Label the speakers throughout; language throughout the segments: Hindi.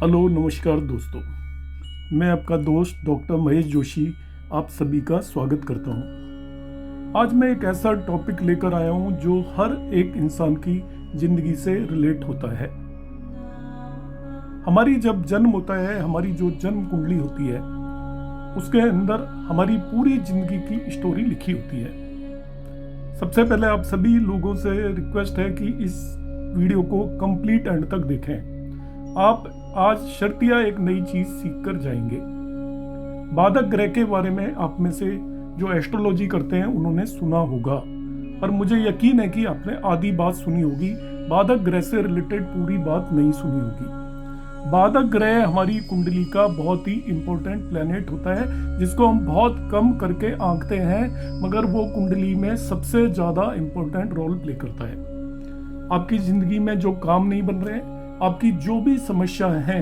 Speaker 1: हेलो नमस्कार दोस्तों, मैं आपका दोस्त डॉक्टर महेश जोशी आप सभी का स्वागत करता हूं। आज मैं एक ऐसा टॉपिक लेकर आया हूं जो हर एक इंसान की ज़िंदगी से रिलेट होता है। हमारी जब जन्म होता है, हमारी जो जन्म कुंडली होती है उसके अंदर हमारी पूरी ज़िंदगी की स्टोरी लिखी होती है। सबसे पहले आप सभी लोगों से रिक्वेस्ट है कि इस वीडियो को कंप्लीट एंड तक देखें। आप आज शर्तिया एक नई चीज सीख कर जाएंगे। बाधक ग्रह के बारे में आप में से जो एस्ट्रोलॉजी करते हैं उन्होंने सुना होगा, पर मुझे यकीन है कि आपने आधी बात सुनी होगी, बाधक ग्रह से रिलेटेड पूरी बात नहीं सुनी होगी। बाधक ग्रह हमारी कुंडली का बहुत ही इंपॉर्टेंट प्लैनेट होता है जिसको हम बहुत कम करके आंकते हैं, मगर वो कुंडली में सबसे ज्यादा इंपॉर्टेंट रोल प्ले करता है। आपकी जिंदगी में जो काम नहीं बन रहे, आपकी जो भी समस्या है,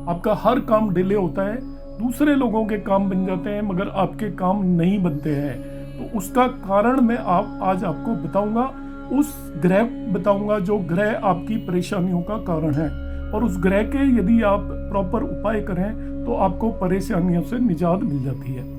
Speaker 1: आपका हर काम डिले होता है, दूसरे लोगों के काम बन जाते हैं मगर आपके काम नहीं बनते हैं, तो उसका कारण मैं आज आपको बताऊंगा। उस ग्रह बताऊंगा जो ग्रह आपकी परेशानियों का कारण है, और उस ग्रह के यदि आप प्रॉपर उपाय करें तो आपको परेशानियों से निजात मिल जाती है।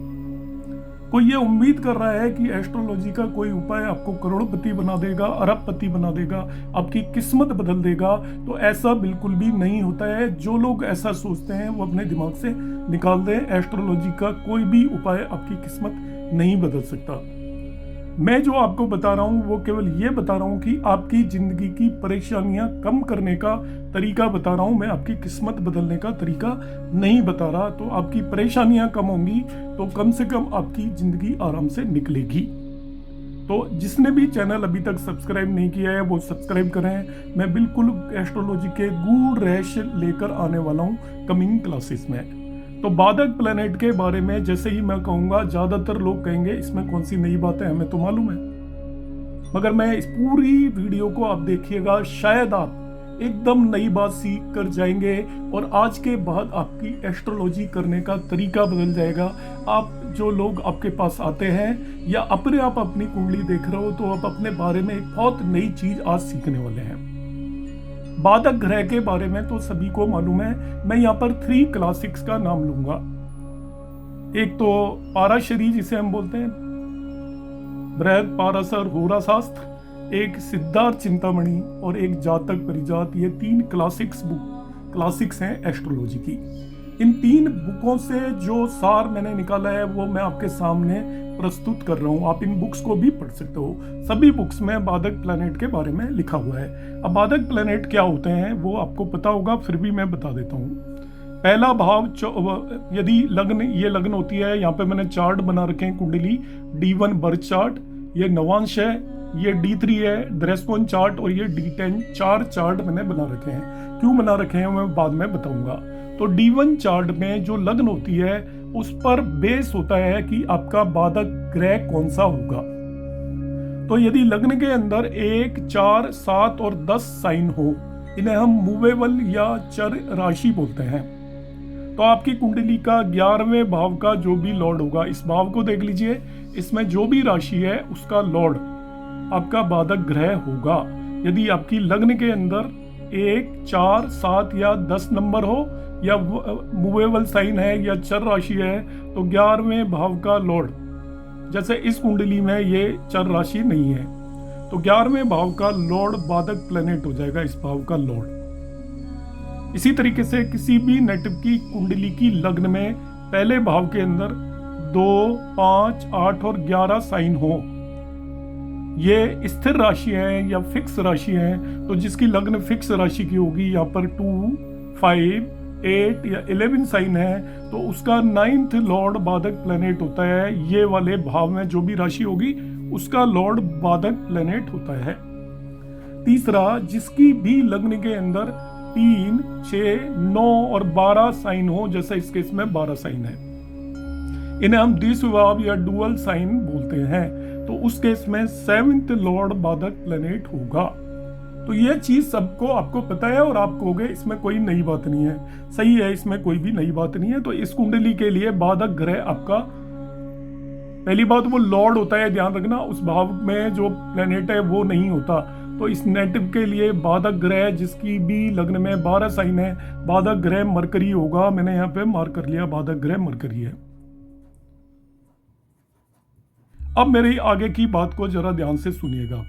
Speaker 1: कोई ये उम्मीद कर रहा है कि एस्ट्रोलॉजी का कोई उपाय आपको करोड़पति बना देगा, अरबपति बना देगा, आपकी किस्मत बदल देगा, तो ऐसा बिल्कुल भी नहीं होता है। जो लोग ऐसा सोचते हैं वो अपने दिमाग से निकाल दें। एस्ट्रोलॉजी का कोई भी उपाय आपकी किस्मत नहीं बदल सकता। मैं जो आपको बता रहा हूँ वो केवल ये बता रहा हूँ कि आपकी जिंदगी की परेशानियां कम करने का तरीका बता रहा हूँ, मैं आपकी किस्मत बदलने का तरीका नहीं बता रहा। तो आपकी परेशानियां कम होंगी तो कम से कम आपकी जिंदगी आराम से निकलेगी। तो जिसने भी चैनल अभी तक सब्सक्राइब नहीं किया है वो सब्सक्राइब करें। मैं बिल्कुल एस्ट्रोलॉजी के गूढ़ रहस्य लेकर आने वाला हूँ कमिंग क्लासेस में। तो बाधक प्लैनेट के बारे में जैसे ही मैं कहूँगा, ज्यादातर लोग कहेंगे इसमें कौन सी नई बात है, हमें तो मालूम है। मगर मैं इस पूरी वीडियो को आप देखिएगा, शायद आप एकदम नई बात सीख कर जाएंगे और आज के बाद आपकी एस्ट्रोलॉजी करने का तरीका बदल जाएगा। आप जो लोग आपके पास आते हैं या अपने आप अपनी कुंडली देख रहे हो तो आप अपने बारे में एक बहुत नई चीज आज सीखने वाले हैं। बाधक ग्रह के बारे में तो सभी को मालूम है। मैं यहाँ पर 3 क्लासिक्स का नाम लूंगा। एक तो पाराशरी जिसे हम बोलते हैं, बृहद पाराशर होरा शास्त्र, एक सिद्धार्थ चिंतामणि और एक जातक परिजात। ये 3 क्लासिक्स हैं एस्ट्रोलॉजी की। इन 3 बुकों से जो सार मैंने निकाला है वो मैं आपके सामने प्रस्तुत कर रहा हूँ। आप इन बुक्स को भी पढ़ सकते हो। सभी बुक्स में बाधक प्लैनेट के बारे में लिखा हुआ है। अब बाधक प्लैनेट क्या होते हैं वो आपको पता होगा, फिर भी मैं बता देता हूँ। पहला भाव यदि ये लग्न होती है, यहाँ पे मैंने चार्ट बना रखे हैं कुंडली D1 बर्थ चार्ट, ये नवांश है, ये D3 है दृष्टकोण चार्ट, और ये D10 4 चार्ट मैंने बना रखे हैं। क्यों बना रखे हैं मैं बाद में बताऊंगा। तो D1 चार्ट में जो लग्न होती है उस पर बेस होता है कि आपका बाधक ग्रह कौन सा होगा। तो यदि लग्न के अंदर 1, 4, 7 और 10 साइन हो, इन्हें हम मूवेबल या चर राशि बोलते हैं। तो आपकी कुंडली का 11वें भाव का जो भी लॉर्ड होगा, इस भाव को देख लीजिए, इसमें जो भी राशि है उसका लॉर्ड आपका बाधक ग्रह होगा। यदि आपकी लग्न के अंदर 1, 4, 7 या 10 नंबर हो, या मूवेबल साइन है या चर राशि है, तो 11वें भाव का लॉर्ड, जैसे इस कुंडली में ये चर राशि नहीं है, तो 11वें भाव का लॉर्ड बाधक प्लैनेट हो जाएगा, इस भाव का लॉर्ड। इसी तरीके से किसी भी नेटिव की कुंडली की लग्न में पहले भाव के अंदर 2, 5, 8 और 11 साइन हो, ये स्थिर राशि है या फिक्स राशि है, तो जिसकी लग्न फिक्स राशि की होगी, यहाँ पर 2, 5, 8 या 11 साइन है, तो उसका 9th लॉर्ड बाधक प्लैनेट होता है। ये वाले भाव में जो भी राशि होगी उसका लॉर्ड बाधक प्लैनेट होता है। तीसरा, जिसकी भी लग्न के अंदर 3, 6, 9 और 12 साइन हो, जैसे इस केस में 12 साइन है, इन्हें हम द्विस्वभाव या डुअल साइन बोलते हैं। तो उस केस में 7th लॉर्ड बाधक प्लैनेट होगा। तो ये चीज सबको आपको पता है और आप कहोगे इसमें कोई नई बात नहीं है। सही है, इसमें कोई भी नई बात नहीं है। तो इस कुंडली के लिए बाधक ग्रह आपका, पहली बात वो लॉर्ड होता है, ध्यान रखना, उस भाव में जो प्लैनेट है वो नहीं होता। तो इस नेटिव के लिए बाधक ग्रह जिसकी भी लग्न में 12 साइन है, बाधक ग्रह मरकरी होगा। मैंने यहाँ पे मार्क कर लिया, बाधक ग्रह मरकरी है। अब मेरी आगे की बात को जरा ध्यान से सुनिएगा।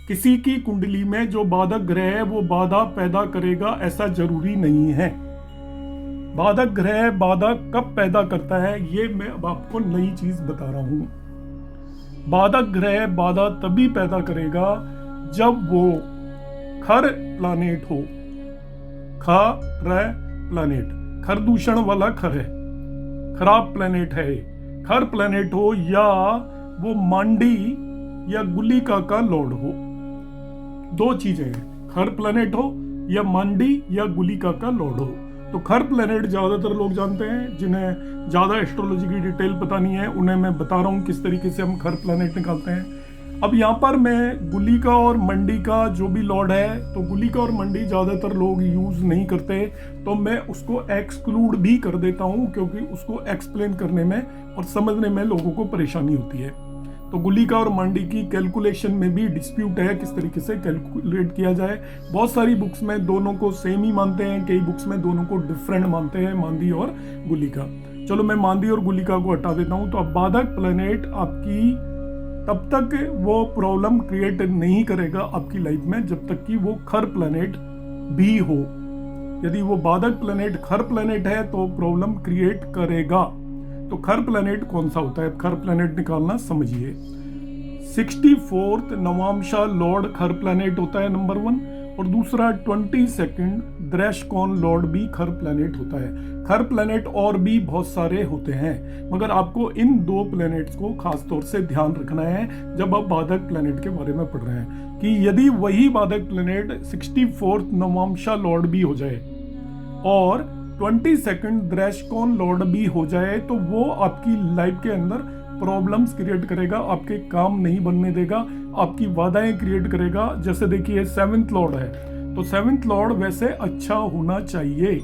Speaker 1: किसी की कुंडली में जो बाधक ग्रह है वो बाधा पैदा करेगा ऐसा जरूरी नहीं है। बाधक ग्रह बाधा कब पैदा करता है ये मैं अब आपको नई चीज बता रहा हूं। बाधक ग्रह बाधा तभी पैदा करेगा जब वो खर प्लानेट हो। प्लानेट खर दूषण वाला खर है, खराब प्लानेट है। खर प्लानेट हो या वो मांडी या गुलिका का लॉर्ड हो, दो चीजें हैं, खर प्लेनेट हो या मांडी या गुलिका का लॉर्ड हो। तो खर प्लेनेट ज्यादातर लोग जानते हैं, जिन्हें ज्यादा एस्ट्रोलॉजी की डिटेल पता नहीं है उन्हें मैं बता रहा हूं किस तरीके से हम खर प्लेनेट निकालते हैं। अब यहाँ पर मैं गुलिका और मंडी का जो भी लॉर्ड है, तो गुलिका और मंडी ज्यादातर लोग यूज नहीं करते, तो मैं उसको एक्सक्लूड भी कर देता हूं क्योंकि उसको एक्सप्लेन करने में और समझने में लोगों को परेशानी होती है। तो गुलिका और मांडी की कैलकुलेशन में भी डिस्प्यूट है, किस तरीके से कैलकुलेट किया जाए। बहुत सारी बुक्स में दोनों को सेम ही मानते हैं, कई बुक्स में दोनों को डिफरेंट मानते हैं, मांदी और गुलिका। चलो मैं मांदी और गुलिका को हटा देता हूं। तो अब बाधक प्लेनेट आपकी तब तक वो प्रॉब्लम क्रिएट नहीं करेगा आपकी लाइफ में जब तक कि वो खर प्लेनेट भी हो। यदि वो बाधक प्लेनेट खर प्लेनेट है तो प्रॉब्लम क्रिएट करेगा। तो खर प्लेनेट कौन सा होता है, खर प्लेनेट निकालना समझिए। 64th नवांशा लॉर्ड खर प्लेनेट होता है नंबर 1, और दूसरा 22nd द्रैशकोन लॉर्ड भी खर प्लेनेट होता है। खर प्लेनेट और भी बहुत सारे होते हैं, मगर आपको इन दो प्लेनेट्स को खास तौर से ध्यान रखना है जब आप बाधक प्लेनेट के बारे में पढ़ रहे हैं, कि यदि वही बाधक प्लेनेट 64th नवांशा लॉर्ड भी हो जाए और 22nd द्रैशकोन लॉर्ड भी हो जाए तो वो आपकी लाइफ के अंदर प्रॉब्लम्स क्रिएट करेगा, आपके काम नहीं बनने देगा, आपकी बाधाएं क्रिएट करेगा। जैसे देखिए 7th लॉर्ड है, तो 7th लॉर्ड वैसे अच्छा होना चाहिए,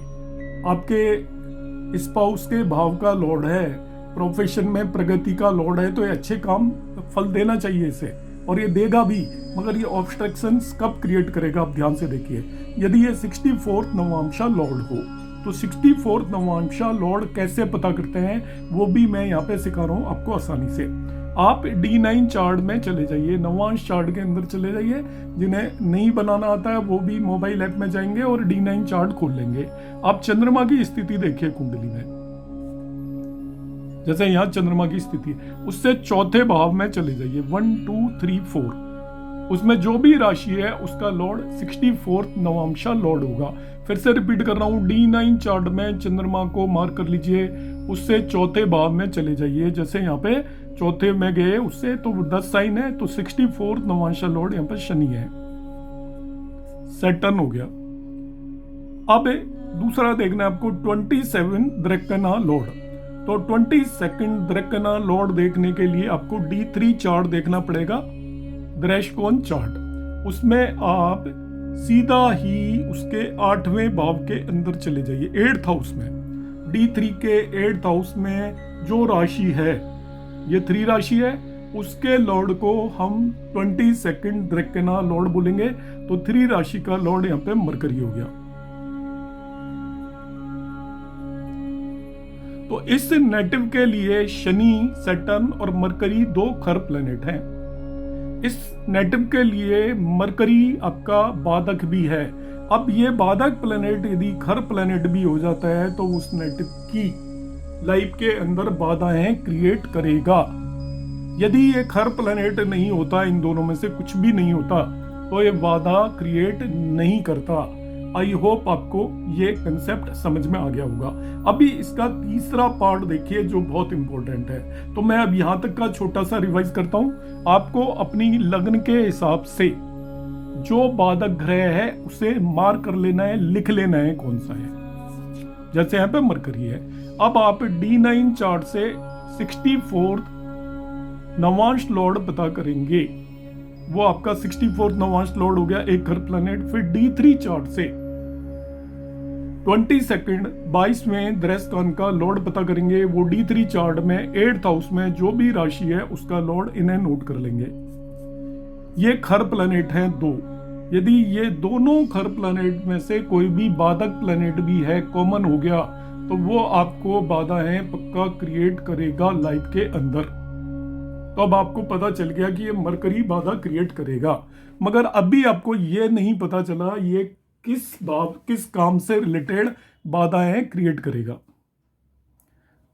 Speaker 1: आपके स्पाउस के भाव का लॉर्ड है, प्रोफेशन में प्रगति का लॉर्ड है, तो ये अच्छे काम फल देना चाहिए इसे, और ये देगा भी। मगर ये ऑब्स्ट्रक्शंस कब क्रिएट करेगा आप ध्यान से देखिए। यदि ये 64th नवांशा लॉर्ड हो तो 64th नवांशा लॉर्ड कैसे पता करते हैं वो भी मैं यहाँ पे सिखा रहा हूँ आपको आसानी से। आप D9 चार्ट में चले जाइए, नवांश चार्ट के अंदर चले जाइए। जिन्हें नहीं बनाना आता है वो भी मोबाइल ऐप में जाएंगे और D9 चार्ट खोल लेंगे। आप चंद्रमा की स्थिति देखिए कुंडली में, जैसे यहाँ चंद्रमा की स्थिति, उससे चौथे भाव में चले जाइए, 1 2 3 4, उसमें जो भी राशि है उसका लॉर्ड 64th नवांशा लॉर्ड होगा। फिर से रिपीट कर रहा हूँ, D9 चार्ट में चंद्रमा को मार्क कर लीजिए, उससे चौथे भाव में चले जाइए। जैसे यहाँ पे चौथे में गए उससे तो 10 साइन है, तो 64th नवांशा लॉर्ड यहाँ पर शनि है, सैटर्न हो गया। अब दूसरा देखना है आपको 27 द्रैकना लॉर्ड। तो 22nd द्रैकना लॉर्ड देखने के लिए आपको D3 चार्ट देखना पड़ेगा, द्रैशकोन चार्ट। उसमें आप सीधा ही उसके 8वें भाव के अंदर चले जाइए, 8th हाउस में। D3 के 8th हाउस में जो राशि है, ये 3 राशि है, उसके लॉर्ड को हम 22nd द्रैकना लॉर्ड बोलेंगे। तो 3 राशि का लॉर्ड यहाँ पे मरकरी हो गया। तो इस नेटिव के लिए शनि, सैटर्न और मरकरी 2 खर प्लेनेट हैं। इस नेटिव के लिए मरकरी आपका बाधक भी है। अब ये बाधक प्लेनेट यदि खर प्लेनेट भी हो जाता है तो उस नेटिव की लाइफ के अंदर बाधाएं क्रिएट करेगा। यदि ये खर प्लेनेट नहीं होता, इन दोनों में से कुछ भी नहीं होता, तो ये बाधा क्रिएट नहीं करता। आई होप आपको ये कंसेप्ट समझ में आ गया होगा। अभी इसका तीसरा पार्ट देखिए जो बहुत इंपॉर्टेंट है। तो मैं अब यहाँ तक का छोटा सा रिवाइज करता हूँ। आपको अपनी लग्न के हिसाब से जो बाधक ग्रह है उसे मार्क कर लेना है, लिख लेना है कौन सा है। जैसे यहाँ पे मरकरी है। अब आप D9 चार्ट से 64th नवांश लॉर्ड पता करेंगे, वो आपका 64th नवांश लॉर्ड हो गया, एक खर प्लेनेट। फिर D3 चार्ट से 22nd 22वें द्रैशकोन का लॉर्ड पता करेंगे, वो D3 चार्ट में 8th हाउस में जो भी राशि है उसका लॉर्ड, इन्हें नोट कर लेंगे। ये खर प्लैनेट हैं 2। यदि ये दोनों खर प्लैनेट में से कोई भी बाधक प्लैनेट भी है, कॉमन हो गया, तो वो आपको बाधाएं पक्का क्रिएट करेगा लाइफ के अंदर। तो अब आपको पता चल गया कि ये मरकरी बाधा क्रिएट करेगा, मगर अभी आपको ये नहीं पता चला ये किस काम से रिलेटेड बाधाएं क्रिएट करेगा।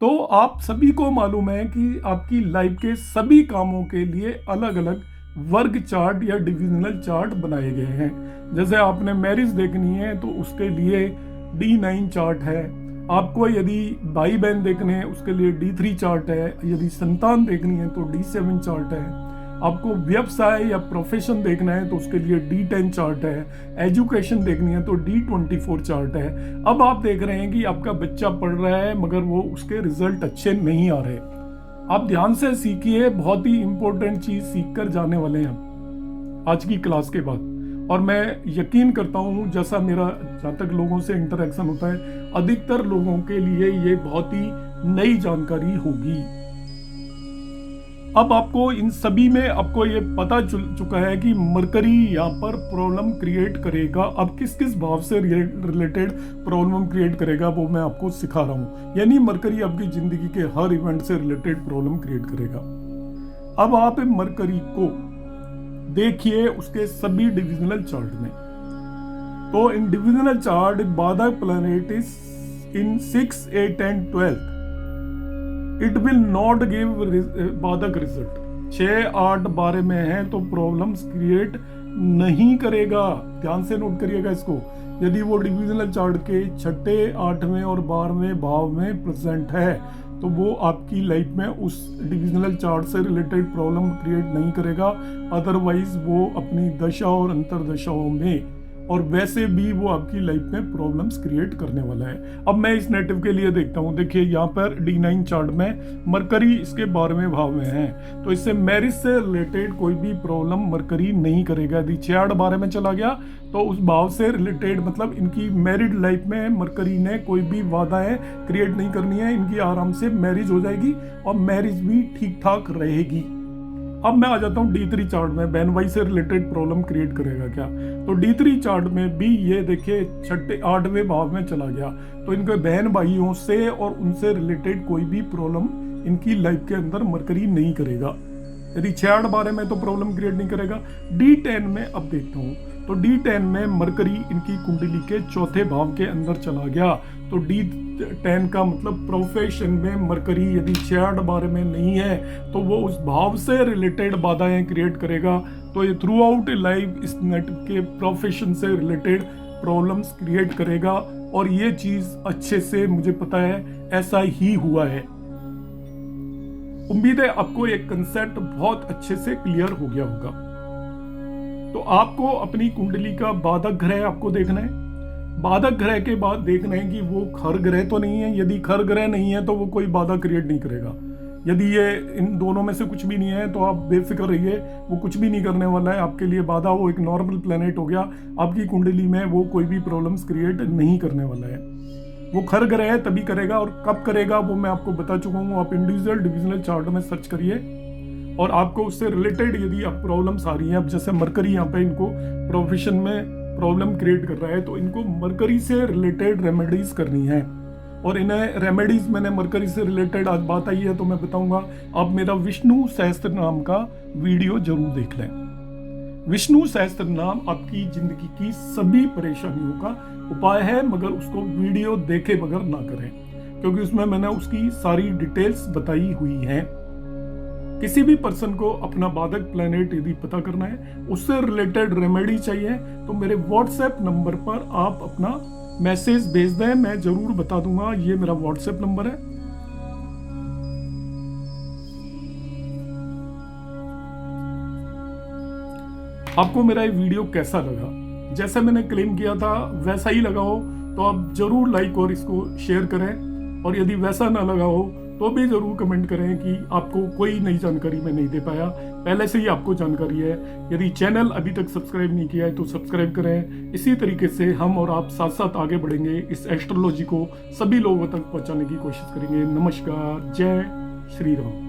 Speaker 1: तो आप सभी को मालूम है कि आपकी लाइफ के सभी कामों के लिए अलग अलग वर्ग चार्ट या डिविजनल चार्ट बनाए गए हैं। जैसे आपने मैरिज देखनी है तो उसके लिए D9 चार्ट है, आपको यदि भाई बहन देखने हैं उसके लिए D3 चार्ट है, यदि संतान देखनी है तो D7 चार्ट है, आपको व्यवसाय या प्रोफेशन देखना है तो उसके लिए D10 चार्ट है, एजुकेशन देखनी है तो D24 चार्ट है। अब आप देख रहे हैं कि आपका बच्चा पढ़ रहा है मगर वो उसके रिजल्ट अच्छे नहीं आ रहे। आप ध्यान से सीखिए, बहुत ही इंपॉर्टेंट चीज सीख कर जाने वाले हैं आज की क्लास के बाद। और मैं यकीन करता हूँ जैसा मेरा जहाँ तक लोगों से इंटरेक्शन होता है, अधिकतर लोगों के लिए ये बहुत ही नई जानकारी होगी। अब आपको इन सभी में आपको ये पता चल चुका है कि मरकरी यहाँ पर प्रॉब्लम क्रिएट करेगा। अब किस किस भाव से रिलेटेड प्रॉब्लम क्रिएट करेगा वो मैं आपको सिखा रहा हूँ। यानी मरकरी आपकी जिंदगी के हर इवेंट से रिलेटेड प्रॉब्लम क्रिएट करेगा। अब आप मरकरी को देखिए उसके सभी डिविजनल चार्ट में। तो इन डिविजनल चार्ट बाधक planet is in 6, 8 and 12, it will not give बाधक रिजल्ट। 6, 8, 12 में है तो प्रॉब्लम्स क्रिएट नहीं करेगा। ध्यान से नोट करिएगा इसको। यदि वो डिविजनल चार्ट के 6, 8वें और 12वें भाव में प्रेजेंट है तो वो आपकी लाइफ में उस डिविजनल चार्ट से रिलेटेड प्रॉब्लम क्रिएट नहीं करेगा। अदरवाइज वो अपनी दशा और अंतरदशाओं में और वैसे भी वो आपकी लाइफ में प्रॉब्लम्स क्रिएट करने वाला है। अब मैं इस नेटिव के लिए देखता हूँ। देखिए यहाँ पर D9 चार्ट में मरकरी इसके 12वें भाव में है, तो इससे मैरिज से रिलेटेड कोई भी प्रॉब्लम मरकरी नहीं करेगा। यदि 6, 8, 12 में चला गया तो उस भाव से रिलेटेड मतलब इनकी मैरिड लाइफ में मरकरी ने कोई भी बाधाएं क्रिएट नहीं करनी है। इनकी आराम से मैरिज हो जाएगी और मैरिज भी ठीक ठाक रहेगी। अब मैं आ जाता हूँ D3 चार्ट में। बहन भाई से रिलेटेड प्रॉब्लम क्रिएट करेगा क्या? तो D3 चार्ट में भी ये देखिए 6, 8वें भाव में चला गया, तो इनके बहन भाइयों से और उनसे रिलेटेड कोई भी प्रॉब्लम इनकी लाइफ के अंदर मरकरी नहीं करेगा। यदि 6, 8, 12 में तो प्रॉब्लम क्रिएट नहीं करेगा। D10 में अब देखता हूँ तो D10 में मरकरी इनकी कुंडली के 4थे भाव के अंदर चला गया। तो D10 का मतलब प्रोफेशन में मरकरी यदि 6, 8, 12 में नहीं है तो वो उस भाव से रिलेटेड बाधाएं क्रिएट करेगा। तो ये थ्रू आउट लाइफ इस नेट के प्रोफेशन से रिलेटेड प्रॉब्लम्स क्रिएट करेगा। और ये चीज अच्छे से मुझे पता है ऐसा ही हुआ है। उम्मीद है आपको एक कंसेप्ट बहुत अच्छे से क्लियर हो गया होगा। तो आपको अपनी कुंडली का बाधक ग्रह आपको देखना है। बाधक ग्रह के बाद देखना है कि वो खर ग्रह तो नहीं है। यदि खर ग्रह नहीं है तो वो कोई बाधा क्रिएट नहीं करेगा। यदि ये इन दोनों में से कुछ भी नहीं है तो आप बेफिक्र रहिए, वो कुछ भी नहीं करने वाला है आपके लिए बाधा। वो एक नॉर्मल प्लेनेट हो गया आपकी कुंडली में, वो कोई भी प्रॉब्लम्स क्रिएट नहीं करने वाला है। वो खर ग्रह है तभी करेगा, और कब करेगा वो मैं आपको बता चुका हूँ। आप इंडिविजुअल डिविजनल चार्ट में सर्च करिए और आपको उससे रिलेटेड यदि आप प्रॉब्लम्स आ रही हैं, अब जैसे मरकरी यहाँ पे इनको प्रोफेशन में प्रॉब्लम क्रिएट कर रहा है तो इनको मरकरी से रिलेटेड रेमेडीज करनी है। और इन्हें रेमेडीज मैंने मरकरी से रिलेटेड आज बात आई है तो मैं बताऊंगा। आप मेरा विष्णु सहस्त्र नाम का वीडियो जरूर देख लें। विष्णु सहस्त्र नाम आपकी जिंदगी की सभी परेशानियों का उपाय है, मगर उसको वीडियो देखे बगैर ना करें, क्योंकि उसमें मैंने उसकी सारी डिटेल्स बताई हुई हैं। किसी भी पर्सन को अपना बाधक प्लैनेट यदि पता करना है, उससे रिलेटेड रेमेडी चाहिए, तो मेरे व्हाट्सएप नंबर पर आप अपना मैसेज भेज दें, मैं जरूर बता दूंगा। ये मेरा व्हाट्सएप नंबर है। आपको मेरा ये वीडियो कैसा लगा? जैसा मैंने क्लेम किया था वैसा ही लगा हो तो आप जरूर लाइक और इसको शेयर करें, और यदि वैसा ना लगा हो तो भी जरूर कमेंट करें कि आपको कोई नई जानकारी मैं नहीं दे पाया, पहले से ही आपको जानकारी है। यदि चैनल अभी तक सब्सक्राइब नहीं किया है तो सब्सक्राइब करें। इसी तरीके से हम और आप साथ साथ आगे बढ़ेंगे, इस एस्ट्रोलॉजी को सभी लोगों तक पहुंचाने की कोशिश करेंगे। नमस्कार, जय श्री राम।